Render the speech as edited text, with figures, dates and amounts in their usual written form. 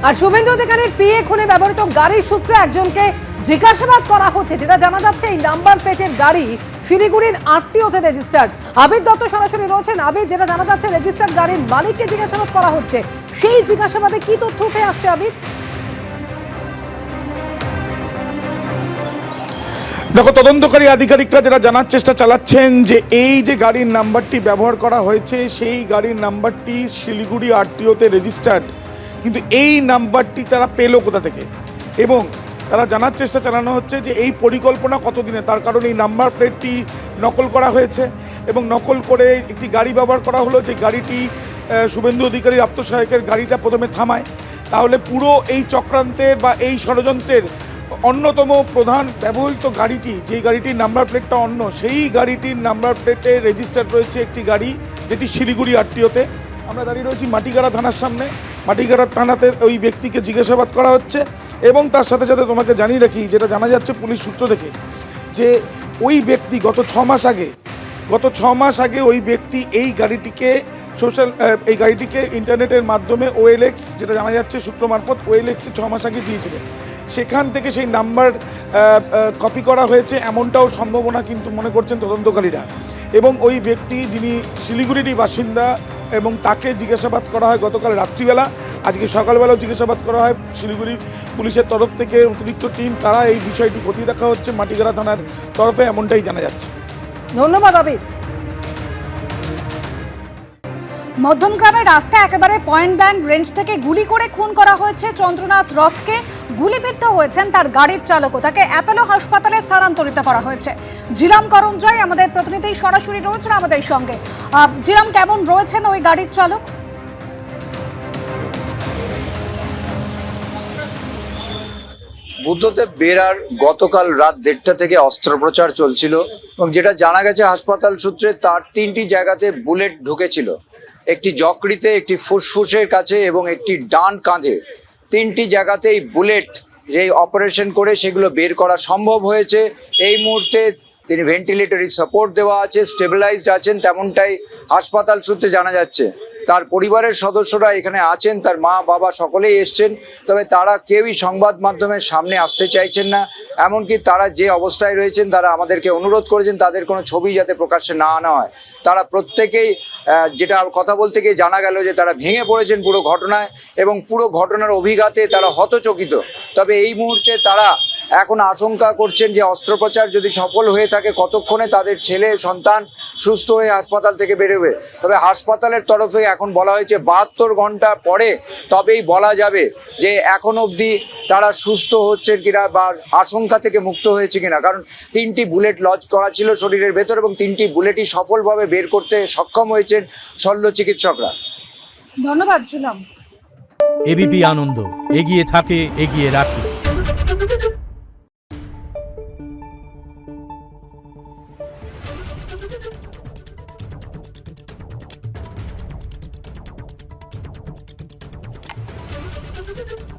আর শুভেন্দু অধিকারীর পিএ খুনে ব্যবহৃত গাড়ির সূত্রে একজনকে জিজ্ঞাসাবাদ করা হচ্ছে, যেটা জানা যাচ্ছে এই নাম্বার প্লেটের গাড়ি শিলিগুড়ির আরটিওতে রেজিস্টার্ড। আবির দত্ত সরাসরি রয়েছেন। আবির, যেটা জানা যাচ্ছে রেজিস্টার্ড গাড়ির মালিককে জিজ্ঞাসাবাদ করা হচ্ছে, সেই জিজ্ঞাসাবাদে কি তথ্য উঠে আসছে আবির? দেখো, তদন্তকারী আধিকারিকরা যারা জানার চেষ্টা চালাচ্ছেন যে এই যে গাড়ির নাম্বারটি ব্যবহার করা হয়েছে সেই গাড়ির নাম্বারটি শিলিগুড়ি আরটিওতে রেজিস্টার্ড, কিন্তু এই নাম্বারটি তারা পেলো কোথা থেকে, এবং তারা জানার চেষ্টা চালানো হচ্ছে যে এই পরিকল্পনা কতদিনে। তার কারণ এই নাম্বার প্লেটটি নকল করা হয়েছে এবং নকল করে একটি গাড়ি ব্যবহার করা হলো, যে গাড়িটি শুভেন্দু অধিকারীর আত্মসহায়কের গাড়িটা প্রথমে থামায়। তাহলে পুরো এই চক্রান্তের বা এই ষড়যন্ত্রের অন্যতম প্রধান ব্যবহৃত গাড়িটি, যেই গাড়িটির নাম্বার প্লেটটা অন্য, সেই গাড়িটির নাম্বার প্লেটে রেজিস্টার্ড রয়েছে একটি গাড়ি, যেটি শিলিগুড়ি আরটিওতে। আমরা দাঁড়িয়ে রয়েছি মাটিগাড়া থানার সামনে। মাটিগাড়া থানাতে ওই ব্যক্তিকে জিজ্ঞাসাবাদ করা হচ্ছে এবং তার সাথে সাথে তোমাকে জানিয়ে রাখি, যেটা জানা যাচ্ছে পুলিশ সূত্র থেকে, যে ওই ব্যক্তি গত 6 মাস আগে ওই ব্যক্তি এই গাড়িটিকে ইন্টারনেটের মাধ্যমে OLX, যেটা জানা যাচ্ছে সূত্র মারফত, OLX-এ 6 মাস আগে দিয়েছিলেন। সেখান থেকে সেই নাম্বার কপি করা হয়েছে এমনটাও সম্ভাবনা কিন্তু মনে করছেন তদন্তকারীরা। এবং ওই ব্যক্তি, যিনি শিলিগুড়িরই বাসিন্দা, এবং তাকে জিজ্ঞাসাবাদ করা হয় গতকাল রাত্রিবেলা। আজকে সকালবেলাও জিজ্ঞাসাবাদ করা হয় শিলিগুড়ি পুলিশের তরফ থেকে, অতিরিক্ত টিম, তারা এই বিষয়টি খতিয়ে দেখা হচ্ছে মাটিগাড়া থানার তরফে, এমনটাই জানা যাচ্ছে। ধন্যবাদ আবির। মধ্যমগ্রামের রাস্তায় একেবারে পয়েন্ট ব্ল্যাঙ্ক রেঞ্জ থেকে গুলি করে খুন করা হয়েছে চন্দ্রনাথ রথকে। গুলিবিদ্ধ হয়েছেন তার গাড়ির চালকও। তাকে অ্যাপোলো হাসপাতালে স্থানান্তরিত করা হয়েছে। জিলাম করঞ্জয় আমাদের প্রতিনিধি সরাসরি রয়েছেন আমাদের সঙ্গে। জিলাম, কেমন রয়েছেন ওই গাড়ির চালক? বুদ্ধদেব বেরার গতকাল রাত 1:30 থেকে অস্ত্রোপচার চলছিল এবং যেটা জানা গেছে হাসপাতাল সূত্রে, তার 3টি জায়গাতে বুলেট ঢুকেছিল। একটি যকৃতে, একটি ফুসফুসের কাছে এবং একটি ডান কাঁধে। 3টি জায়গাতেই বুলেট যে অপারেশন করে সেগুলো বের করা সম্ভব হয়েছে। এই মুহূর্তে তিনি ভেন্টিলেটরি সাপোর্ট দেওয়া আছে, স্টেবিলাইজড আছেন, তেমনটাই হাসপাতাল সূত্রে জানা যাচ্ছে। তার পরিবারের সদস্যরা এখানে আছেন, তার মা বাবা সকলেই এসছেন, তবে তারা কেউই সংবাদ মাধ্যমের সামনে আসতে চাইছেন না। এমনকি তারা যে অবস্থায় রয়েছেন, তারা আমাদেরকে অনুরোধ করেছেন তাদের কোনো ছবি যাতে প্রকাশ্যে না আনা হয়। তারা প্রত্যেকেই, যেটা কথা বলতে গিয়ে জানা গেল, যে তারা ভেঙে পড়েছেন পুরো ঘটনায় এবং পুরো ঘটনার অভিঘাতে তারা হতচকিত। তবে এই মুহূর্তে তারা এখন আশঙ্কা করছেন যে অস্ত্রোপচার যদি সফল হয়ে থাকে, কতক্ষণে তাদের ছেলে সন্তান সুস্থ হয়ে হাসপাতাল থেকে বেরোবে। তবে হাসপাতালের তরফে এখন বলা হয়েছে 72 ঘন্টা পরে তবেই বলা যাবে যে এখন অবধি তারা সুস্থ হচ্ছেন কিনা বা আশঙ্কা থেকে মুক্ত হয়েছে কিনা। কারণ 3টি বুলেট লজ করা ছিল শরীরের ভেতর এবং 3টি বুলেটই সফলভাবে বের করতে সক্ষম হয়েছেন শল্য চিকিৎসকরা। ধন্যবাদ জিলাম। এবিপি আনন্দ, এগিয়ে থাকে, এগিয়ে রাখে। Thank you.